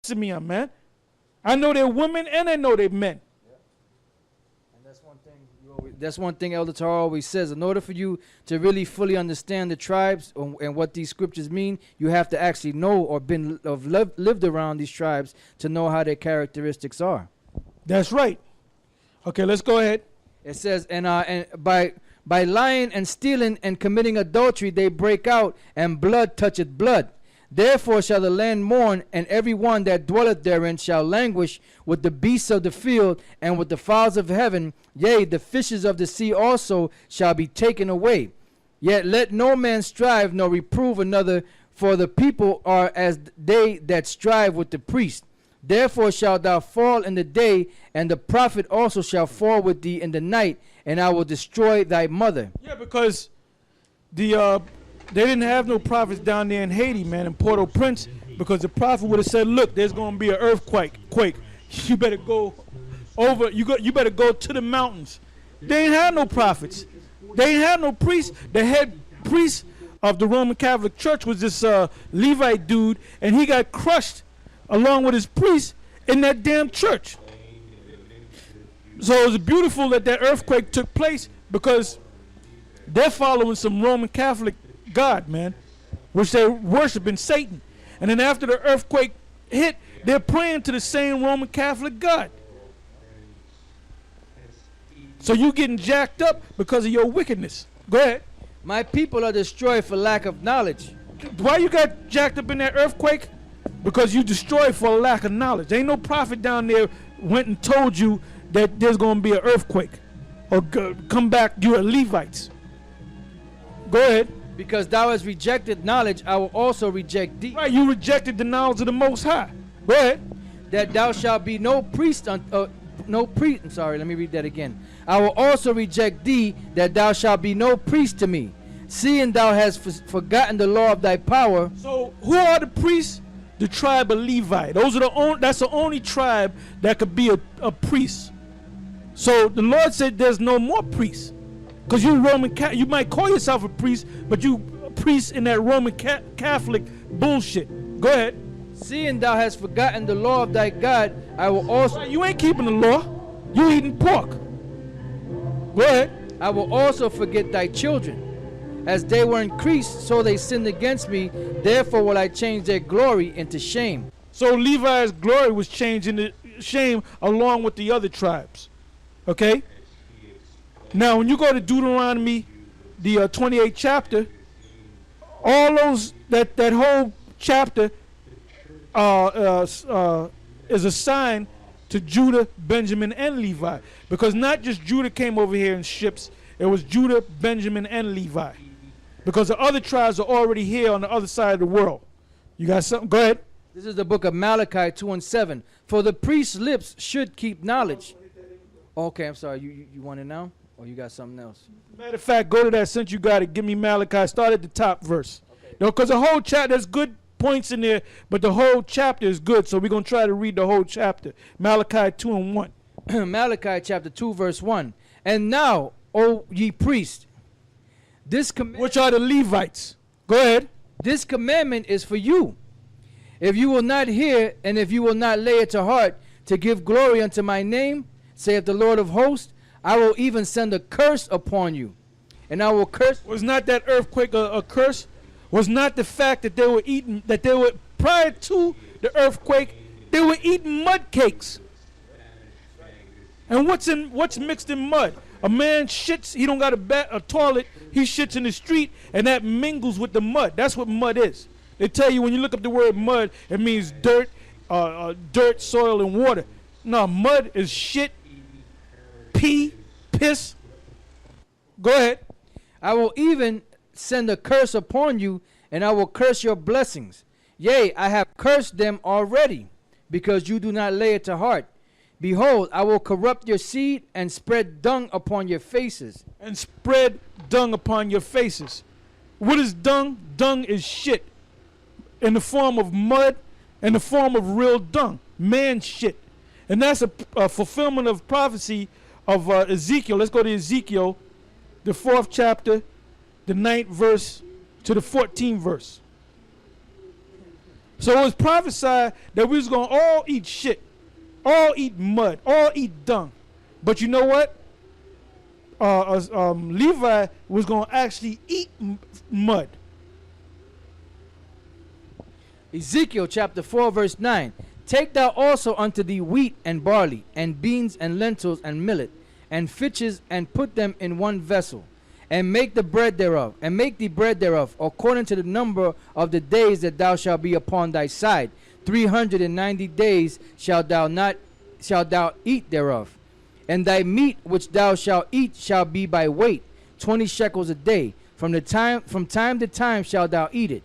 Simeon, man. I know they're women and I know they're men. And that's one thing Elder Torah always says. In order for you to really fully understand the tribes and what these scriptures mean, you have to actually know or lived around these tribes to know how their characteristics are. That's right. Okay, let's go ahead. It says, and by lying and stealing and committing adultery, they break out, and blood toucheth blood. Therefore shall the land mourn, and every one that dwelleth therein shall languish with the beasts of the field and with the fowls of heaven. Yea, the fishes of the sea also shall be taken away. Yet let no man strive nor reprove another, for the people are as they that strive with the priest. Therefore shalt thou fall in the day, and the prophet also shall fall with thee in the night, and I will destroy thy mother. Yeah, because they didn't have no prophets down there in Haiti, man, in Port-au-Prince, because the prophet would have said, look, there's going to be an earthquake. You better go over, you better go to the mountains. They ain't had no prophets. They ain't had no priests. The head priest of the Roman Catholic Church was this Levi dude, and he got crushed along with his priests in that damn church. So it was beautiful that earthquake took place, because they're following some Roman Catholic God, man, which they're worshiping Satan. And then after the earthquake hit, they're praying to the same Roman Catholic God. So you getting jacked up because of your wickedness. Go ahead. My people are destroyed for lack of knowledge. Why you got jacked up in that earthquake? Because you destroyed for a lack of knowledge. There ain't no prophet down there went and told you that there's going to be an earthquake. Or come back, you are Levites. Go ahead. Because thou hast rejected knowledge, I will also reject thee. Right, you rejected the knowledge of the Most High. Go ahead. That thou shalt be no priest, I'm sorry, let me read that again. I will also reject thee, that thou shalt be no priest to me, seeing thou hast forgotten the law of thy power. So who are the priests? The tribe of Levi. That's the only tribe that could be a priest. So the Lord said there's no more priests. Because you Roman you might call yourself a priest, but you a priest in that Roman Catholic bullshit. Go ahead. Seeing thou hast forgotten the law of thy God, I will also... Right, you ain't keeping the law. You eating pork. Go ahead. I will also forget thy children. As they were increased, so they sinned against me. Therefore will I change their glory into shame. So Levi's glory was changed into shame along with the other tribes. Okay? Now, when you go to Deuteronomy, the 28th chapter, all those that whole chapter is assigned to Judah, Benjamin, and Levi, because not just Judah came over here in ships; it was Judah, Benjamin, and Levi, because the other tribes are already here on the other side of the world. You got something? Go ahead. This is the book of Malachi 2:7. For the priest's lips should keep knowledge. Okay, I'm sorry. You want it now? Or you got something else? Matter of fact, go to that since you got it. Give me Malachi. Start at the top verse. Okay. No, because the whole chapter, there's good points in there, but the whole chapter is good. So we're going to try to read the whole chapter. Malachi 2:1. Malachi chapter 2, verse 1. And now, O ye priests, this commandment... Which are the Levites. Go ahead. This commandment is for you. If you will not hear, and if you will not lay it to heart, to give glory unto my name, saith the Lord of hosts, I will even send a curse upon you, and I will curse. Was not that earthquake a curse? Was not the fact that they were eating, prior to the earthquake, they were eating mud cakes. And what's mixed in mud? A man shits, he don't got a toilet, he shits in the street, and that mingles with the mud. That's what mud is. They tell you when you look up the word mud, it means dirt, soil, and water. No, mud is shit, pee, piss. Go ahead. I will even send a curse upon you, and I will curse your blessings. Yea, I have cursed them already, because you do not lay it to heart. Behold, I will corrupt your seed and spread dung upon your faces. And spread dung upon your faces. What is dung? Dung is shit. In the form of mud, in the form of real dung. Man shit. And that's a fulfillment of prophecy of Ezekiel. Let's go to Ezekiel, the 4th chapter, the 9th verse to the 14th verse. So it was prophesied that we was going to all eat shit, all eat mud, all eat dung. But you know what? Levi was going to actually eat mud. Ezekiel chapter 4 verse 9. Take thou also unto thee wheat and barley, and beans and lentils and millet, and fitches, and put them in one vessel, and make the bread thereof, and make the bread thereof, according to the number of the days that thou shalt be upon thy side. 390 days shalt thou eat thereof. And thy meat which thou shalt eat shall be by weight, 20 shekels a day. From time to time shalt thou eat it.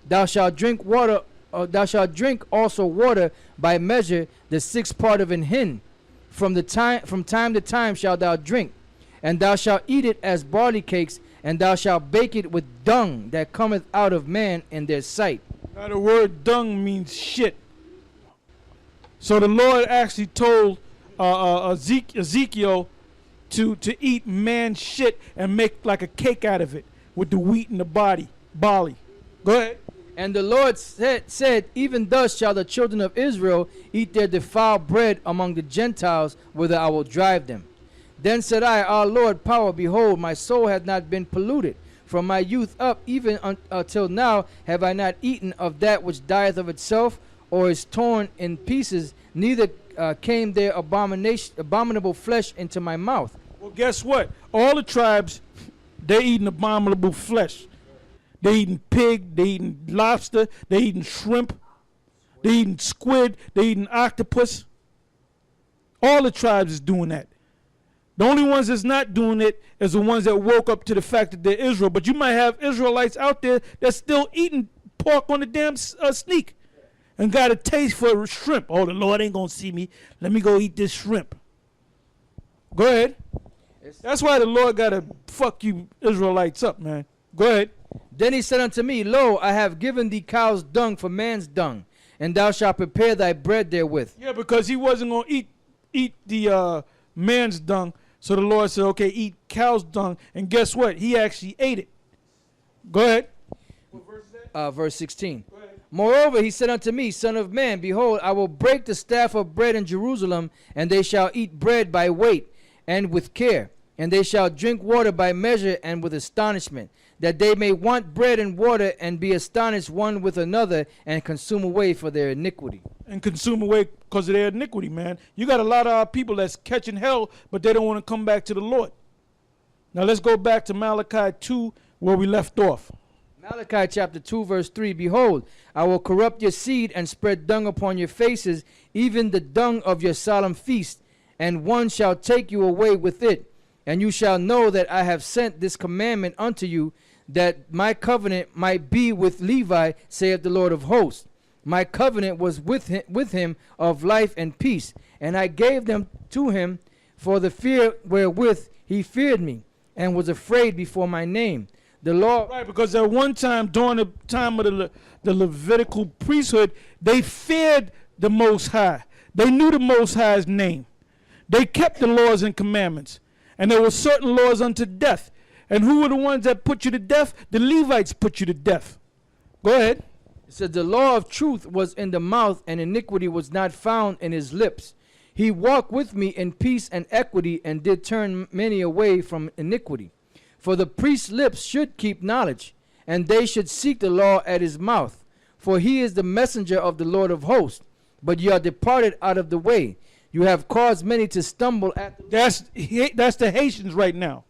Thou shalt drink water. Thou shalt drink also water by measure, the sixth part of an hin. From time to time shalt thou drink, and thou shalt eat it as barley cakes, and thou shalt bake it with dung that cometh out of man in their sight. Now the word dung means shit. So the Lord actually told Ezekiel to eat man shit and make like a cake out of it with the wheat and the barley. Go ahead. And the Lord said, even thus shall the children of Israel eat their defiled bread among the Gentiles, whither I will drive them. Then said I, Our Lord, power, behold, my soul hath not been polluted. From my youth up, even until now, have I not eaten of that which dieth of itself, or is torn in pieces, neither came there abominable flesh into my mouth. Well, guess what? All the tribes, they're eating abominable flesh. They eating pig, they eating lobster, they eating shrimp, they eating squid, they eating octopus. All the tribes is doing that. The only ones that's not doing it is the ones that woke up to the fact that they're Israel. But you might have Israelites out there that's still eating pork on the damn sneak and got a taste for shrimp. Oh, the Lord ain't gonna see me. Let me go eat this shrimp. Go ahead. That's why the Lord gotta fuck you Israelites up, man. Go ahead. Then he said unto me, Lo, I have given thee cow's dung for man's dung, and thou shalt prepare thy bread therewith. Yeah, because he wasn't going to eat the man's dung. So the Lord said, okay, eat cow's dung. And guess what? He actually ate it. Go ahead. What verse is that? Verse 16. Go ahead. Moreover, he said unto me, Son of man, behold, I will break the staff of bread in Jerusalem, and they shall eat bread by weight and with care. And they shall drink water by measure and with astonishment, that they may want bread and water, and be astonished one with another, and consume away for their iniquity. And consume away because of their iniquity, man. You got a lot of our people that's catching hell, but they don't want to come back to the Lord. Now let's go back to Malachi 2, where we left off. Malachi chapter 2, verse 3. Behold, I will corrupt your seed, and spread dung upon your faces, even the dung of your solemn feast, and one shall take you away with it. And you shall know that I have sent this commandment unto you, that my covenant might be with Levi, saith the Lord of hosts. My covenant was with him of life and peace, and I gave them to him for the fear wherewith he feared me, and was afraid before my name. The Lord, right, because at one time during the time of the Levitical priesthood, they feared the Most High. They knew the Most High's name. They kept the laws and commandments. And there were certain laws unto death. And who were the ones that put you to death? The Levites put you to death. Go ahead. It says, the law of truth was in the mouth, and iniquity was not found in his lips. He walked with me in peace and equity, and did turn many away from iniquity. For the priest's lips should keep knowledge, and they should seek the law at his mouth. For he is the messenger of the Lord of hosts. But ye are departed out of the way. You have caused many to stumble at the... That's the Haitians right now.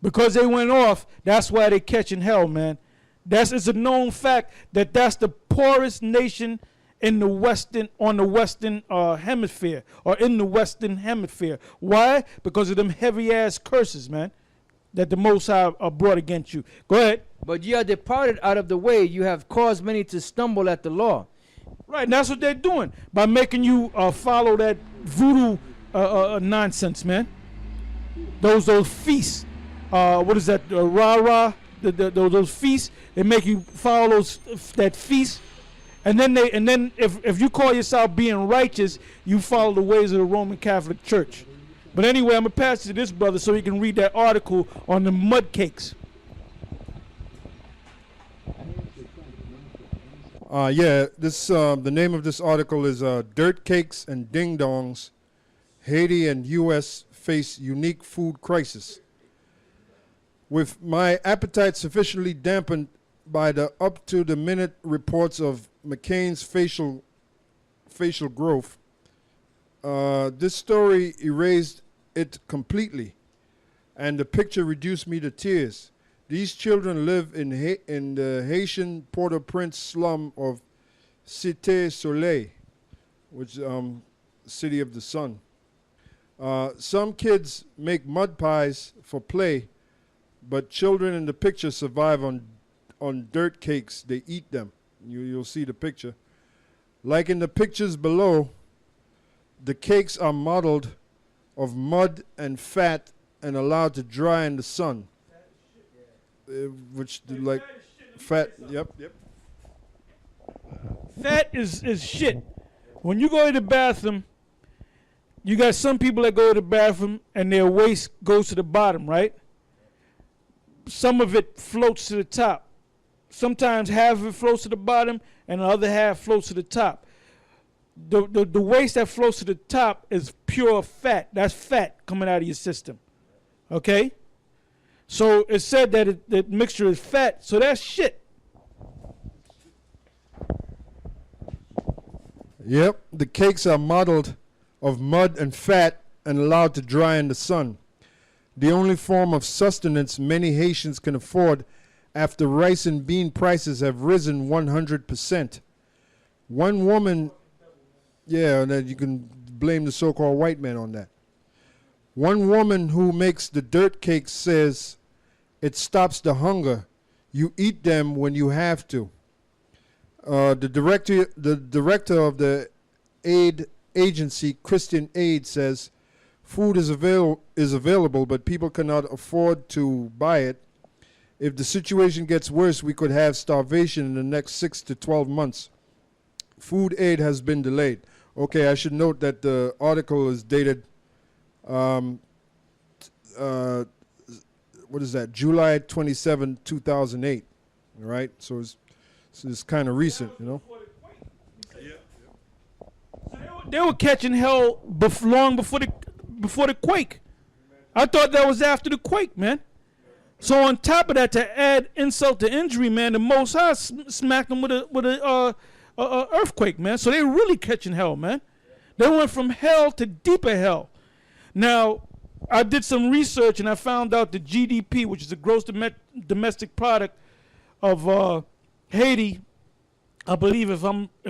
Because they went off, that's why they're catching hell, man. It's a known fact that that's the poorest nation in the western hemisphere, or in the western hemisphere. Why? Because of them heavy ass curses, man, that the Most High brought against you. Go ahead. But ye are departed out of the way. You have caused many to stumble at the law. Right, and that's what they're doing by making you follow that voodoo nonsense, man. Those feasts. What is that? Rah-rah. Those feasts. They make you follow that feast, and then if you call yourself being righteous, you follow the ways of the Roman Catholic Church. But anyway, I'm gonna pass it to this brother so he can read that article on the mud cakes. Yeah, this the name of this article is "Dirt Cakes and Ding Dongs: Haiti and U.S. Face Unique Food Crisis." With my appetite sufficiently dampened by the up-to-the-minute reports of McCain's facial growth, this story erased it completely, and the picture reduced me to tears. These children live in the Haitian Port-au-Prince slum of Cité Soleil, which City of the Sun. Some kids make mud pies for play, but children in the picture survive on dirt cakes. They eat them. You'll see the picture. Like in the pictures below, the cakes are modeled of mud and fat and allowed to dry in the sun. Which like fat, yep. Fat is shit. When you go to the bathroom, you got some people that go to the bathroom and their waist goes to the bottom, right? Some of it floats to the top. Sometimes half of it floats to the bottom and the other half floats to the top. The waste that floats to the top is pure fat. That's fat coming out of your system. Okay? So it said that the mixture is fat, so that's shit. Yep, the cakes are modeled of mud and fat and allowed to dry in the sun. The only form of sustenance many Haitians can afford after rice and bean prices have risen 100%. One woman, yeah, and then you can blame the so-called white man on that. One woman who makes the dirt cakes says, "It stops the hunger. You eat them when you have to." The director of the aid agency, Christian Aid, says, "Food is available, but people cannot afford to buy it. If the situation gets worse, we could have starvation in the next 6 to 12 months. Food aid has been delayed." Okay, I should note that the article is dated, what is that, July 27, 2008, all right? So it's kind of recent, you know? They were catching hell long before the quake. I thought that was after the quake, man. So on top of that, to add insult to injury, man, the Most High smacked them with a earthquake, man. So they were really catching hell, man. They went from hell to deeper hell. Now, I did some research and I found out the GDP, which is the gross domestic product of Haiti, I believe, if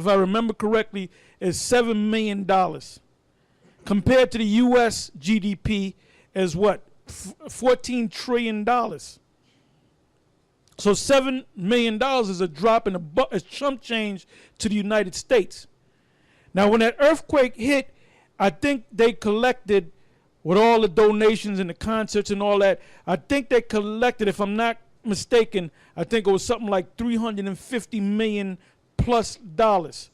I remember correctly, is $7 million. Compared to the U.S. GDP is what? $14 trillion. So $7 million is a drop in a chump change to the United States. Now, when that earthquake hit, I think they collected, with all the donations and the concerts and all that, I think they collected, if I'm not mistaken, I think it was something like $350 million plus dollars.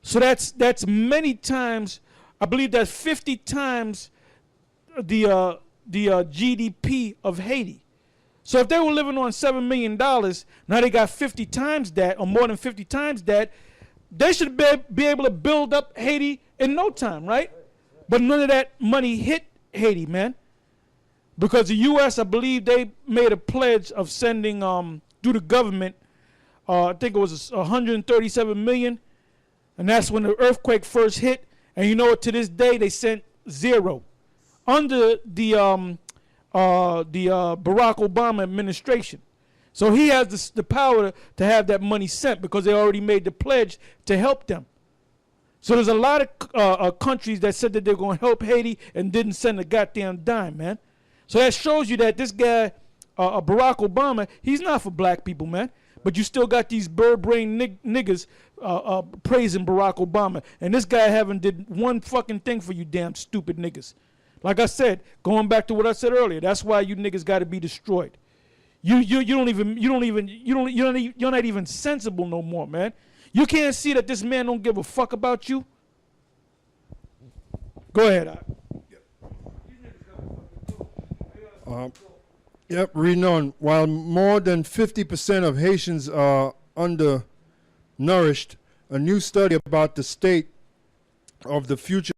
So that's many times, I believe that's 50 times the GDP of Haiti. So if they were living on $7 million, now they got 50 times that, or more than 50 times that, they should be able to build up Haiti in no time, right? But none of that money hit Haiti, man. Because the U.S., I believe they made a pledge of sending, through the government, I think it was $137 million. And that's when the earthquake first hit. And you know what, to this day, they sent zero. Under the Barack Obama administration. So he has the power to have that money sent because they already made the pledge to help them. So there's a lot of countries that said that they're going to help Haiti and didn't send a goddamn dime, man. So that shows you that this guy, Barack Obama, he's not for black people, man. But you still got these bird-brained niggas praising Barack Obama. And this guy haven't did one fucking thing for you damn stupid niggas. Like I said, going back to what I said earlier, that's why you niggas got to be destroyed. You're not even sensible no more, man. You can't see that this man don't give a fuck about you. Go ahead. Yep, reading on. While more than 50% of Haitians are under nourished a new study about the state of the future